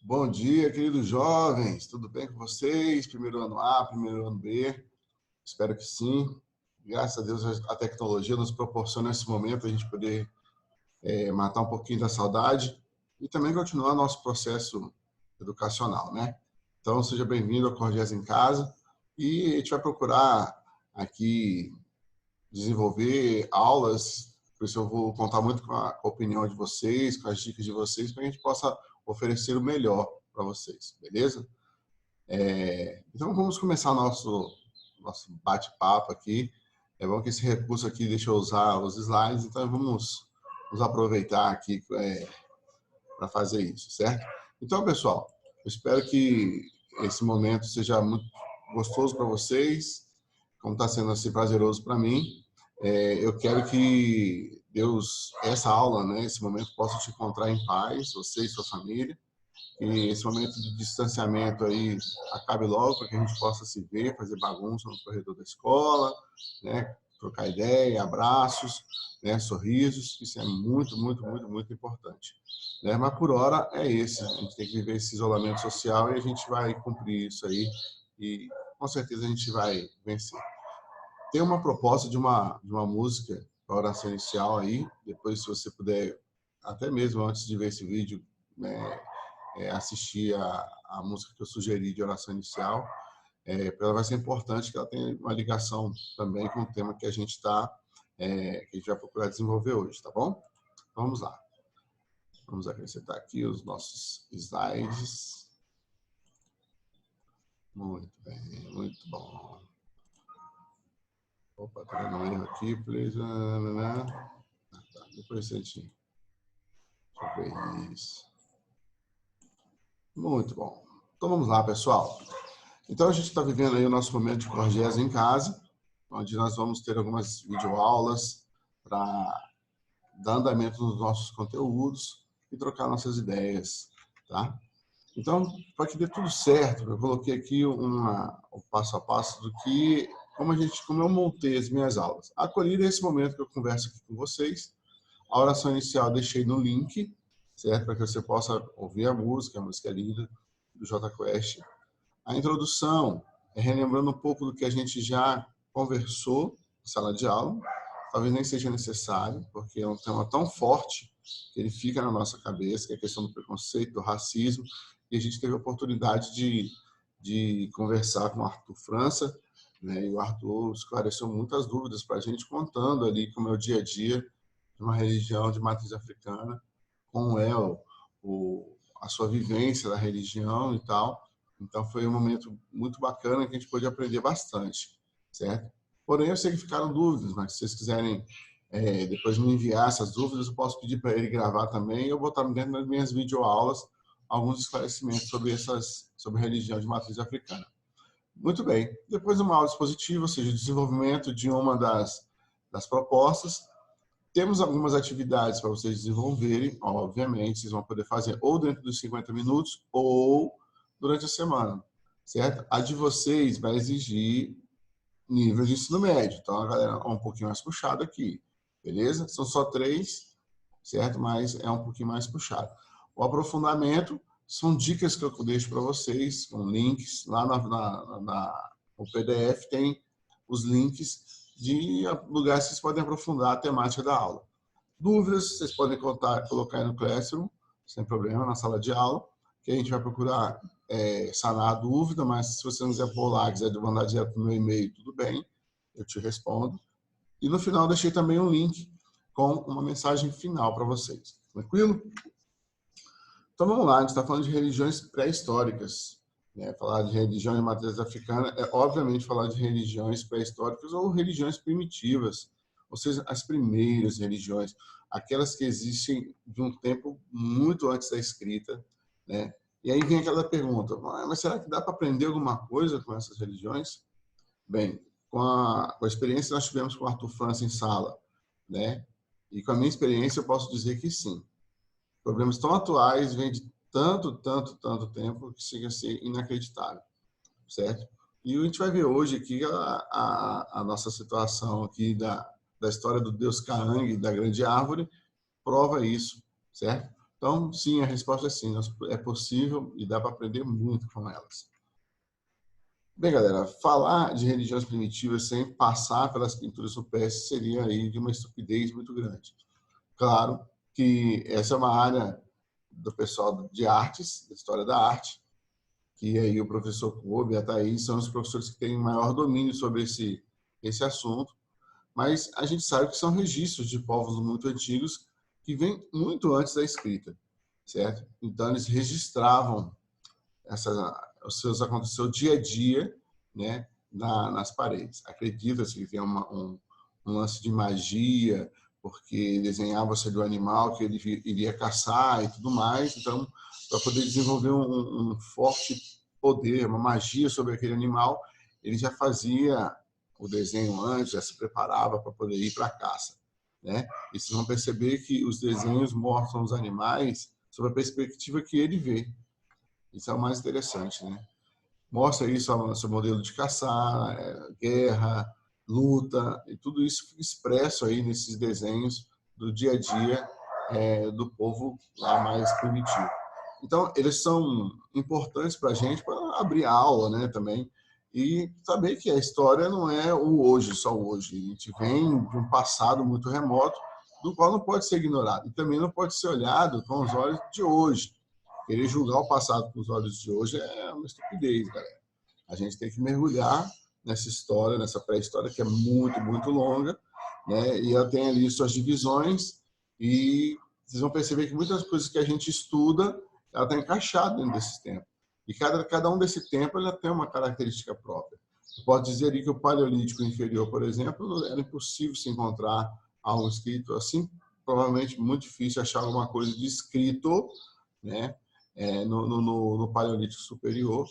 Bom dia, queridos jovens. Tudo bem com vocês? Primeiro ano A, primeiro ano B? Espero que sim. Graças a Deus a tecnologia nos proporciona esse momento a gente poder matar um pouquinho da saudade e também continuar nosso processo educacional, né? Então, seja bem-vindo ao Cordéis em Casa e a gente vai procurar aqui desenvolver aulas, por isso eu vou contar muito com a opinião de vocês, com as dicas de vocês, para que a gente possa oferecer o melhor para vocês, beleza? Então vamos começar nosso bate-papo aqui. É bom que esse recurso aqui deixa eu usar os slides, então vamos aproveitar aqui para fazer isso, certo? Então, pessoal, eu espero que esse momento seja muito gostoso para vocês, como está sendo assim prazeroso para mim. Eu quero que Deus, essa aula, né, esse momento, possa te encontrar em paz, você e sua família. E esse momento de distanciamento aí acabe logo, para que a gente possa se ver, fazer bagunça no corredor da escola, né, trocar ideia, abraços, né, sorrisos. Isso é muito, muito, muito, muito importante. Né? Mas por hora é esse. A gente tem que viver esse isolamento social e a gente vai cumprir isso aí. E com certeza a gente vai vencer. Tem uma proposta de uma música para oração inicial aí. Depois, se você puder, até mesmo antes de ver esse vídeo, né, assistir a música que eu sugeri de oração inicial, ela vai ser importante, que ela tenha uma ligação também com o tema que a gente está, que a gente vai procurar desenvolver hoje, tá bom? Vamos lá. Vamos acrescentar aqui os nossos slides. Muito bem, muito bom. Opa, tá dando um erro aqui, please. Tá, depois a gente... Deixa eu ver isso. Muito bom. Então vamos lá, pessoal. Então a gente está vivendo aí o nosso momento de Cordéis em Casa, onde nós vamos ter algumas videoaulas para dar andamento nos nossos conteúdos e trocar nossas ideias, tá? Então, para que dê tudo certo, eu coloquei aqui o passo a passo do que, como eu montei as minhas aulas. Acolhido é esse momento que eu converso aqui com vocês. A oração inicial eu deixei no link, certo? Para que você possa ouvir a música é linda, do Jota Quest. A introdução é relembrando um pouco do que a gente já conversou na sala de aula. Talvez nem seja necessário, porque é um tema tão forte que ele fica na nossa cabeça, que é a questão do preconceito, do racismo. E a gente teve a oportunidade de conversar com o Arthur França, né? E o Arthur esclareceu muitas dúvidas para a gente, contando ali como é o dia a dia de uma religião de matriz africana, como é a sua vivência da religião e tal. Então, foi um momento muito bacana que a gente pôde aprender bastante, certo? Porém, eu sei que ficaram dúvidas, mas se vocês quiserem depois me enviar essas dúvidas, eu posso pedir para ele gravar também e eu botar dentro das minhas videoaulas alguns esclarecimentos sobre religião de matriz africana. Muito bem. Depois de uma aula expositiva, ou seja, desenvolvimento de uma das propostas, temos algumas atividades para vocês desenvolverem, obviamente, vocês vão poder fazer ou dentro dos 50 minutos ou durante a semana, certo? A de vocês vai exigir nível de ensino médio, então a galera é um pouquinho mais puxado aqui, beleza? São só 3, certo? Mas é um pouquinho mais puxado. O aprofundamento são dicas que eu deixo para vocês, com links. Lá no PDF tem os links de lugares que vocês podem aprofundar a temática da aula. Dúvidas, vocês podem colocar aí no Classroom, sem problema, na sala de aula, que a gente vai procurar sanar a dúvida, mas se você não quiser pôr lá, quiser mandar direto no meu e-mail, tudo bem, eu te respondo. E no final deixei também um link com uma mensagem final para vocês. Tranquilo? Então vamos lá, a gente está falando de religiões pré-históricas. Né? Falar de religião de matriz africana é, obviamente, falar de religiões pré-históricas ou religiões primitivas, ou seja, as primeiras religiões, aquelas que existem de um tempo muito antes da escrita, né? E aí vem aquela pergunta, mas será que dá para aprender alguma coisa com essas religiões? Bem, com a experiência que nós tivemos com o Arthur França em sala, né? E com a minha experiência eu posso dizer que sim. Problemas tão atuais vêm de tanto tempo que chega a ser inacreditável, certo? E a gente vai ver hoje aqui a nossa situação aqui da história do Deus Caang, da grande árvore, prova isso, certo? Então, sim, a resposta é sim, é possível e dá para aprender muito com elas. Bem, galera, falar de religiões primitivas sem passar pelas pinturas rupestres seria aí de uma estupidez muito grande. Claro que essa é uma área do pessoal de artes, da história da arte, que aí o professor Kobe e a Thaís são os professores que têm maior domínio sobre esse assunto, mas a gente sabe que são registros de povos muito antigos que vêm muito antes da escrita, certo? Então, eles registravam o seu dia a dia, né, nas paredes. Acredita-se que tem um lance de magia, porque desenhava-se do animal que ele iria caçar e tudo mais. Então, para poder desenvolver um forte poder, uma magia sobre aquele animal, ele já fazia o desenho antes, já se preparava para poder ir para a caça, né? E vocês vão perceber que os desenhos mostram os animais sob a perspectiva que ele vê. Isso é o mais interessante, né? Mostra isso no seu modelo de caçar, guerra, luta, e tudo isso fica expresso aí nesses desenhos do dia a dia do povo lá mais primitivo. Então, eles são importantes para a gente, para abrir a aula, né, também, e saber que a história não é o hoje, só o hoje. A gente vem de um passado muito remoto, do qual não pode ser ignorado. E também não pode ser olhado com os olhos de hoje. Querer julgar o passado com os olhos de hoje é uma estupidez, galera. A gente tem que mergulhar nessa história, nessa pré-história que é muito, muito longa, né? E ela tem ali suas divisões e vocês vão perceber que muitas coisas que a gente estuda, ela está encaixada dentro desse tempo. E cada um desse tempo ela tem uma característica própria. Você pode dizer ali que o Paleolítico inferior, por exemplo, era impossível se encontrar algo escrito assim, provavelmente muito difícil achar alguma coisa de escrito, né? No Paleolítico superior,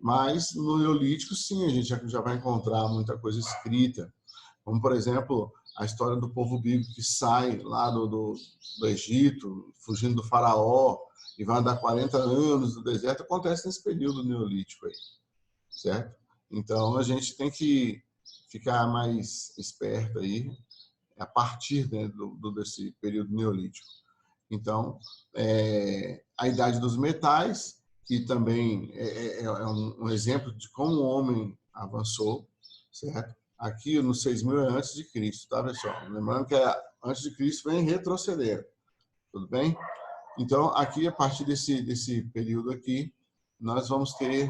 mas no Neolítico, sim, a gente já vai encontrar muita coisa escrita. Como, por exemplo, a história do povo bíblico que sai lá do Egito, fugindo do faraó, e vai andar 40 anos no deserto, acontece nesse período neolítico aí, certo? Então, a gente tem que ficar mais esperto aí, a partir, né, desse período neolítico. Então, a idade dos metais, que também é um exemplo de como o homem avançou, certo? Aqui no 6.000 é antes de Cristo, tá, pessoal? Lembrando que antes de Cristo vem retroceder, tudo bem? Então, aqui, a partir desse período aqui, nós vamos ter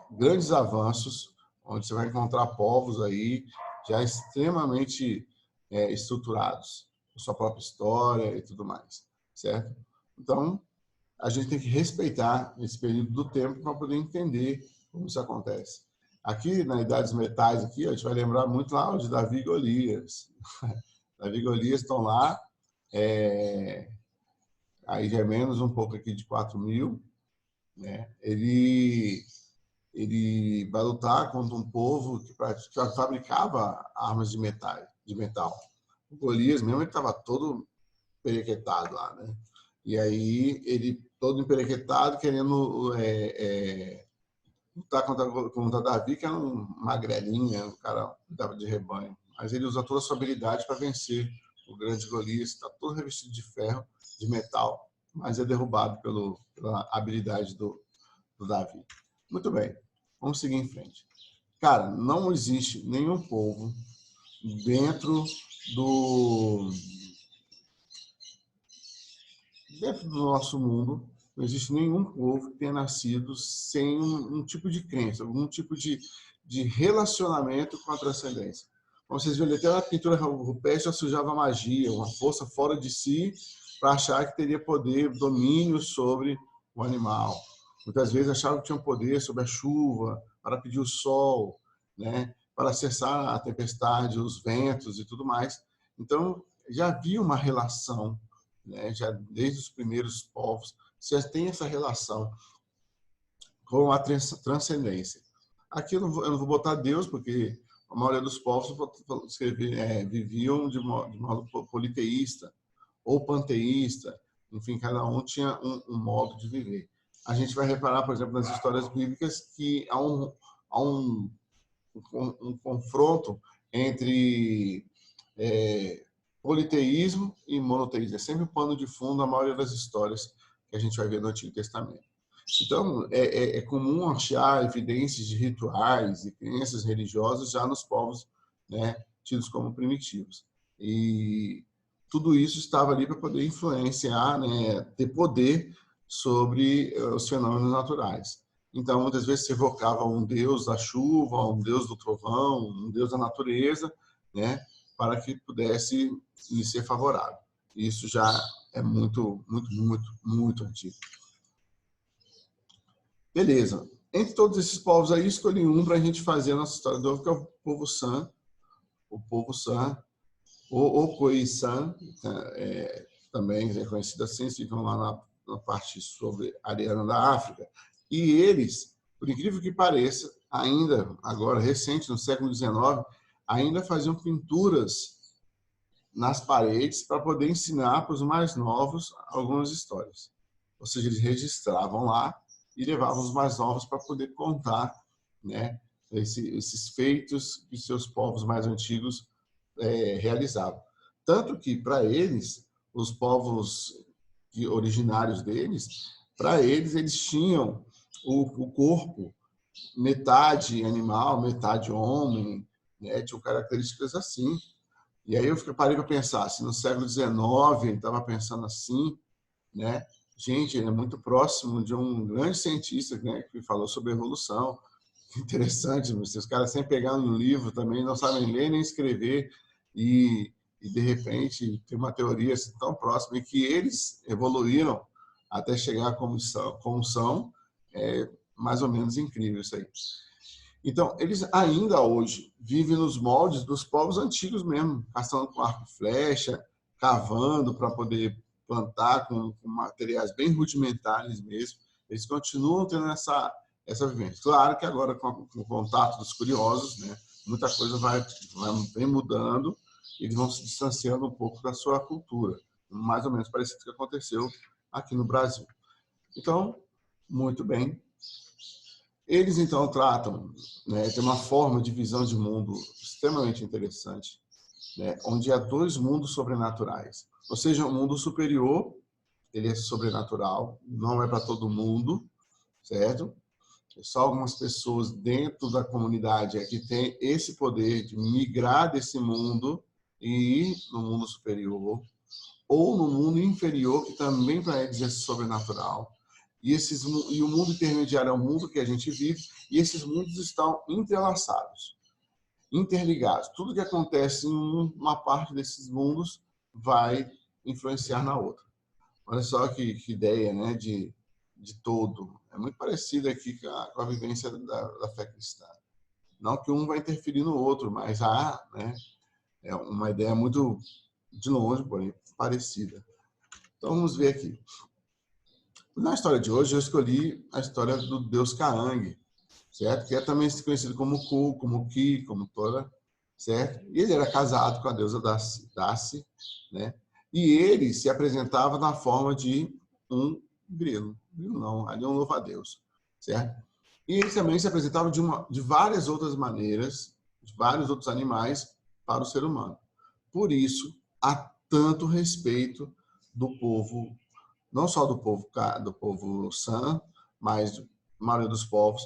grandes avanços, onde você vai encontrar povos aí já extremamente estruturados, com sua própria história e tudo mais, certo? Então, a gente tem que respeitar esse período do tempo para poder entender como isso acontece. Aqui, na Idade dos Metais, aqui, a gente vai lembrar muito lá de Davi e Golias. Davi e Golias estão lá, aí já é menos um pouco aqui de 4.000, né? Ele vai lutar contra um povo que fabricava armas de metal. O Golias mesmo estava todo perequetado lá, né? E aí ele todo emperequetado, querendo lutar contra Davi, que era um magrelinho, um cara que dava de rebanho. Mas ele usa toda a sua habilidade para vencer o grande Golias, está todo revestido de ferro, de metal, mas é derrubado pela habilidade do Davi. Muito bem, vamos seguir em frente. Cara, não existe nenhum povo dentro do nosso mundo, não existe nenhum povo que tenha nascido sem um tipo de crença, algum tipo de relacionamento com a transcendência. Como vocês viram, até a pintura rupestre sujava magia, uma força fora de si para achar que teria poder, domínio sobre o animal. Muitas vezes achavam que tinham poder sobre a chuva, para pedir o sol, né? Para acessar a tempestade, os ventos e tudo mais. Então, já havia uma relação, né? Já desde os primeiros povos, já tem essa relação com a transcendência. Aqui eu não vou botar Deus, porque a maioria dos povos viviam de modo politeísta ou panteísta, enfim, cada um tinha um modo de viver. A gente vai reparar, por exemplo, nas histórias bíblicas que há um confronto entre politeísmo e monoteísmo. É sempre o pano de fundo a maioria das histórias que a gente vai ver no Antigo Testamento. Então, é comum achar evidências de rituais e crenças religiosas já nos povos, né, tidos como primitivos. E tudo isso estava ali para poder influenciar, né, ter poder sobre os fenômenos naturais. Então, muitas vezes se evocava um deus da chuva, um deus do trovão, um deus da natureza, né, para que pudesse lhe ser favorável. Isso já é muito, muito, muito, muito antigo. Beleza. Entre todos esses povos aí, escolhi um para a gente fazer a nossa história do ovo, que é o povo San. O povo San, o Khoisan, também é conhecido assim, ficam lá na parte sobre ariana da África. E eles, por incrível que pareça, ainda agora, recente, no século XIX, ainda faziam pinturas nas paredes para poder ensinar para os mais novos algumas histórias. Ou seja, eles registravam lá e levavam os mais novos para poder contar, né, esses feitos que seus povos mais antigos realizavam. Tanto que, para eles, os povos originários deles, para eles tinham o corpo metade animal, metade homem, né, tinham características assim. E aí eu parei para pensar, se no século XIX ele estava pensando assim, né? Gente, ele é muito próximo de um grande cientista, né, que falou sobre evolução. Interessante, os caras sem pegar no livro também, não sabem ler nem escrever, e de repente tem uma teoria assim, tão próxima, e que eles evoluíram até chegar como são, é mais ou menos incrível isso aí. Então, eles ainda hoje vivem nos moldes dos povos antigos mesmo, caçando com arco e flecha, cavando para poder plantar com materiais bem rudimentares mesmo. Eles continuam tendo essa vivência. Claro que agora, com o contato dos curiosos, né, muita coisa vem mudando, eles vão se distanciando um pouco da sua cultura, mais ou menos parecido com o que aconteceu aqui no Brasil. Então, muito bem. Eles, então, tratam, né, tem uma forma de visão de mundo extremamente interessante, né, onde há dois mundos sobrenaturais. Ou seja, o mundo superior, ele é sobrenatural, não é para todo mundo, certo? Só algumas pessoas dentro da comunidade é que tem esse poder de migrar desse mundo e ir no mundo superior, ou no mundo inferior, que também para eles é sobrenatural. E o mundo intermediário é o mundo que a gente vive, e esses mundos estão entrelaçados, interligados. Tudo que acontece em uma parte desses mundos vai influenciar na outra. Olha só que ideia, né, de todo. É muito parecida aqui com a vivência da fé cristã. Não que um vai interferir no outro, mas né, é uma ideia muito de longe, porém parecida. Então vamos ver aqui. Na história de hoje, eu escolhi a história do deus Caang, certo? Que é também conhecido como Ku, como Ki, como Tora, certo? E ele era casado com a deusa Dasi, né? E ele se apresentava na forma de um grilo. Grilo não, ali é um louva-a-Deus, certo? E ele também se apresentava de várias outras maneiras, de vários outros animais para o ser humano. Por isso, há tanto respeito do povo, não só do povo San, mas da maioria dos povos,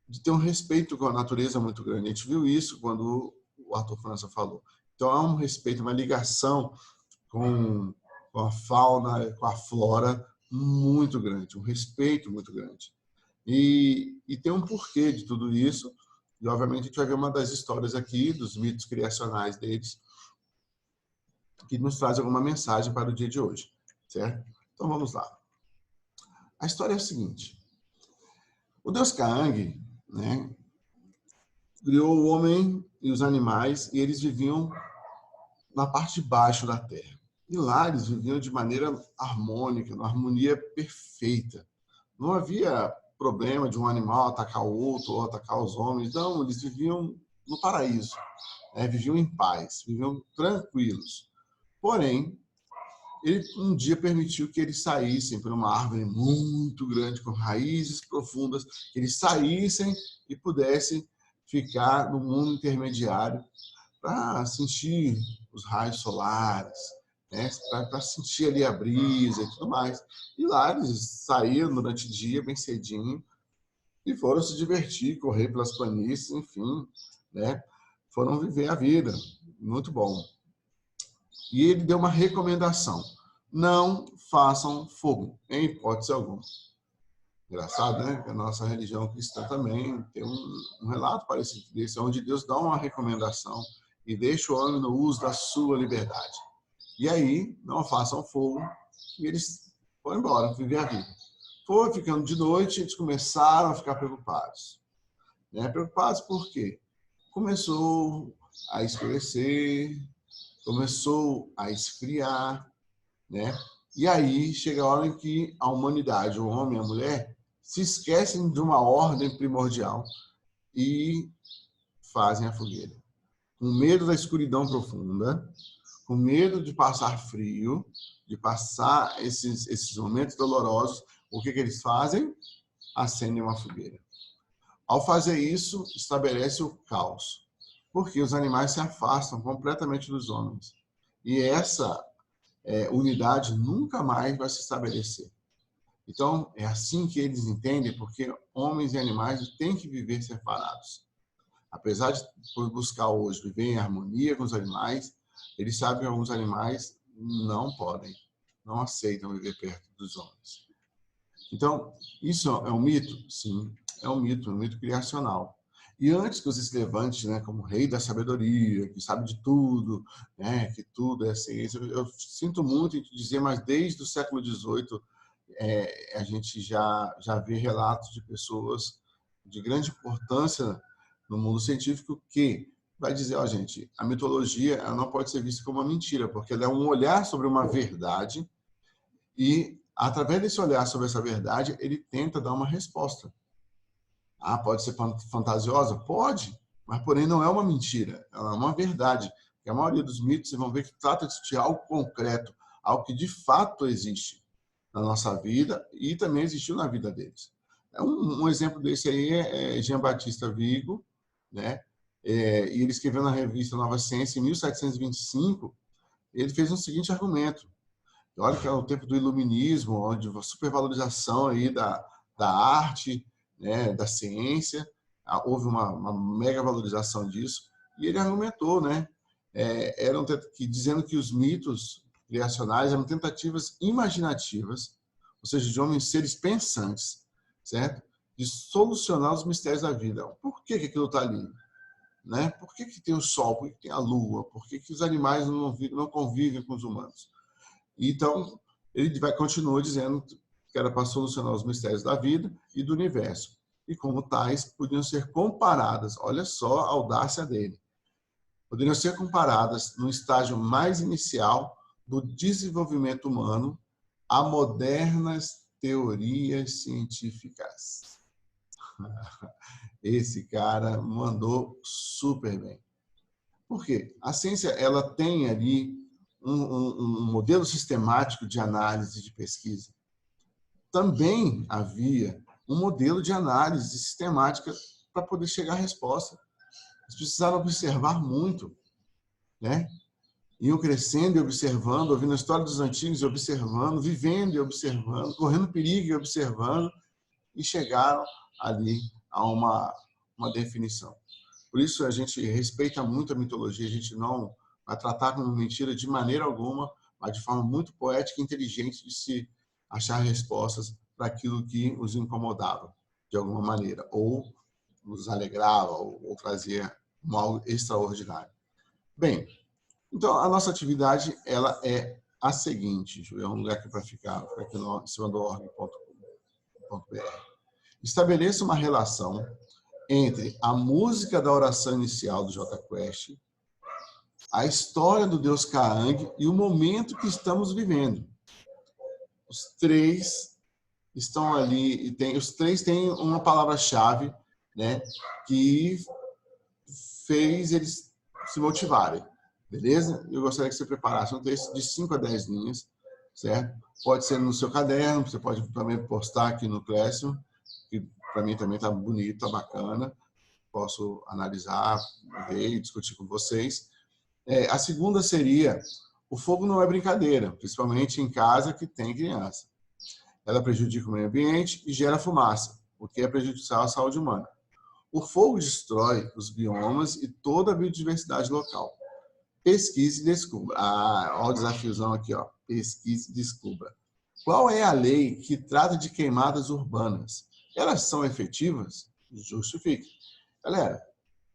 de ter um respeito com a natureza muito grande. A gente viu isso quando o Arthur França falou. Então, há um respeito, uma ligação com a fauna, com a flora muito grande, um respeito muito grande. E tem um porquê de tudo isso, e obviamente a gente vai ver uma das histórias aqui, dos mitos criacionais deles, que nos traz alguma mensagem para o dia de hoje, certo? Então vamos lá. A história é a seguinte: o deus Caang, né, criou o homem e os animais, e eles viviam na parte de baixo da terra. E lá eles viviam de maneira harmônica, uma harmonia perfeita. Não havia problema de um animal atacar o outro ou atacar os homens. Não, eles viviam no paraíso, né? Viviam em paz, viviam tranquilos. Porém, ele um dia permitiu que eles saíssem por uma árvore muito grande, com raízes profundas, que eles saíssem e pudessem ficar no mundo intermediário para sentir os raios solares, né? Para sentir ali a brisa e tudo mais. E lá eles saíram durante o dia, bem cedinho, e foram se divertir, correr pelas planícies, enfim, né? Foram viver a vida. Muito bom. E ele deu uma recomendação: não façam fogo, em hipótese alguma. Engraçado, né? Que a nossa religião cristã também tem um relato parecido desse, onde Deus dá uma recomendação e deixa o homem no uso da sua liberdade. E aí, não façam fogo, e eles foram embora, viver a vida. Foi ficando de noite, eles começaram a ficar preocupados. Né? Preocupados por quê? Começou a escurecer, começou a esfriar, né? E aí chega a hora em que a humanidade, o homem e a mulher, se esquecem de uma ordem primordial e fazem a fogueira. Com medo da escuridão profunda, com medo de passar frio, de passar esses momentos dolorosos, o que eles fazem? Acendem uma fogueira. Ao fazer isso, estabelece o caos, porque os animais se afastam completamente dos homens. E essa unidade nunca mais vai se estabelecer. Então, é assim que eles entendem, porque homens e animais têm que viver separados. Apesar de buscar hoje viver em harmonia com os animais, eles sabem que alguns animais não podem, não aceitam viver perto dos homens. Então, isso é um mito? Sim, é um mito criacional. E antes que você se levante, né, como rei da sabedoria, que sabe de tudo, né, que tudo é ciência, eu sinto muito em te dizer, mas desde o século XVIII a gente já vê relatos de pessoas de grande importância no mundo científico que vai dizer, ó, gente, a mitologia ela não pode ser vista como uma mentira, porque ela é um olhar sobre uma verdade e, através desse olhar sobre essa verdade, ele tenta dar uma resposta. Ah, pode ser fantasiosa? Pode, mas porém não é uma mentira, ela é uma verdade. Porque a maioria dos mitos, vocês vão ver que trata de algo concreto, algo que de fato existe na nossa vida e também existiu na vida deles. Um exemplo desse aí é Jean Baptiste Vigo, né? E ele escreveu na revista Nova Ciência, em 1725, ele fez o seguinte argumento. Olha que é o tempo do iluminismo, onde a supervalorização aí da arte, né, da ciência, houve uma mega valorização disso, e ele argumentou, né, dizendo que os mitos criacionais eram tentativas imaginativas, ou seja, de homens seres pensantes, certo? De solucionar os mistérios da vida. Por que aquilo está ali? Né? Por que tem o sol? Por que tem a lua? Por que os animais não convivem com os humanos? Então, ele continua dizendo que era para solucionar os mistérios da vida e do universo. E como tais, podiam ser comparadas, olha só a audácia dele, poderiam ser comparadas no estágio mais inicial do desenvolvimento humano a modernas teorias científicas. Esse cara mandou super bem. Por quê? A ciência ela tem ali um modelo sistemático de análise e de pesquisa. Também havia um modelo de análise sistemática para poder chegar à resposta. Eles precisaram observar muito, né? Iam crescendo e observando, ouvindo a história dos antigos e observando, vivendo e observando, correndo perigo e observando, e chegaram ali a uma definição. Por isso, a gente respeita muito a mitologia, a gente não vai tratar como mentira de maneira alguma, mas de forma muito poética e inteligente de se achar respostas para aquilo que os incomodava, de alguma maneira, ou nos alegrava, ou trazia algo extraordinário. Bem, então, a nossa atividade ela é a seguinte, é um lugar aqui para ficar aqui em cima do org.br. Estabeleça uma relação entre a música da oração inicial do Jota Quest, a história do Deus Caang e o momento que estamos vivendo. Os três estão ali, os três têm uma palavra-chave, né, que fez eles se motivarem, beleza? Eu gostaria que você preparasse um texto de 5 a 10 linhas, certo? Pode ser no seu caderno, você pode também postar aqui no Classroom, que para mim também está bonito, está bacana. Posso analisar, ver e discutir com vocês. A segunda seria, o fogo não é brincadeira, principalmente em casa que tem criança. Ela prejudica o meio ambiente e gera fumaça, o que é prejudicial à saúde humana. O fogo destrói os biomas e toda a biodiversidade local. Pesquise e descubra. Olha o desafiozão aqui, ó. Pesquise e descubra. Qual é a lei que trata de queimadas urbanas? Elas são efetivas? Justifique. Galera,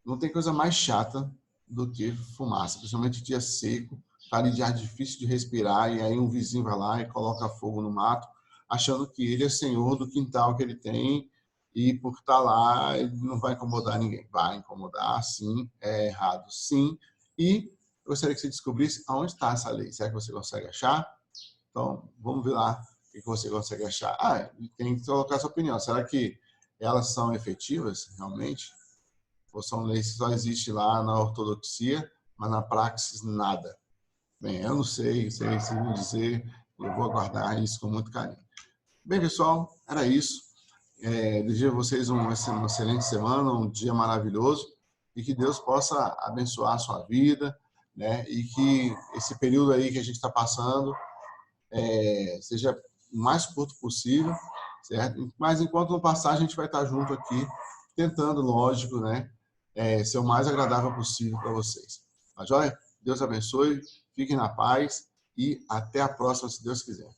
não tem coisa mais chata do que fumaça, principalmente dia seco, tá ali de ar difícil de respirar, e aí um vizinho vai lá e coloca fogo no mato, achando que ele é senhor do quintal que ele tem, e por estar lá, ele não vai incomodar ninguém. Vai incomodar, sim, é errado, sim. E eu gostaria que você descobrisse aonde está essa lei. Será que você consegue achar? Então, vamos ver lá o que você consegue achar. Tem que colocar a sua opinião. Será que elas são efetivas, realmente? Ou são leis que só existem lá na ortodoxia, mas na praxis nada? Bem, eu não sei se vão dizer, eu vou aguardar isso com muito carinho. Bem, pessoal, era isso. Desejo a vocês uma excelente semana, um dia maravilhoso, e que Deus possa abençoar a sua vida, né? E que esse período aí que a gente está passando seja o mais curto possível, certo? Mas enquanto não passar, a gente vai estar junto aqui, tentando, lógico, né? Ser o mais agradável possível para vocês. Tá joia? Deus abençoe, fiquem na paz e até a próxima, se Deus quiser.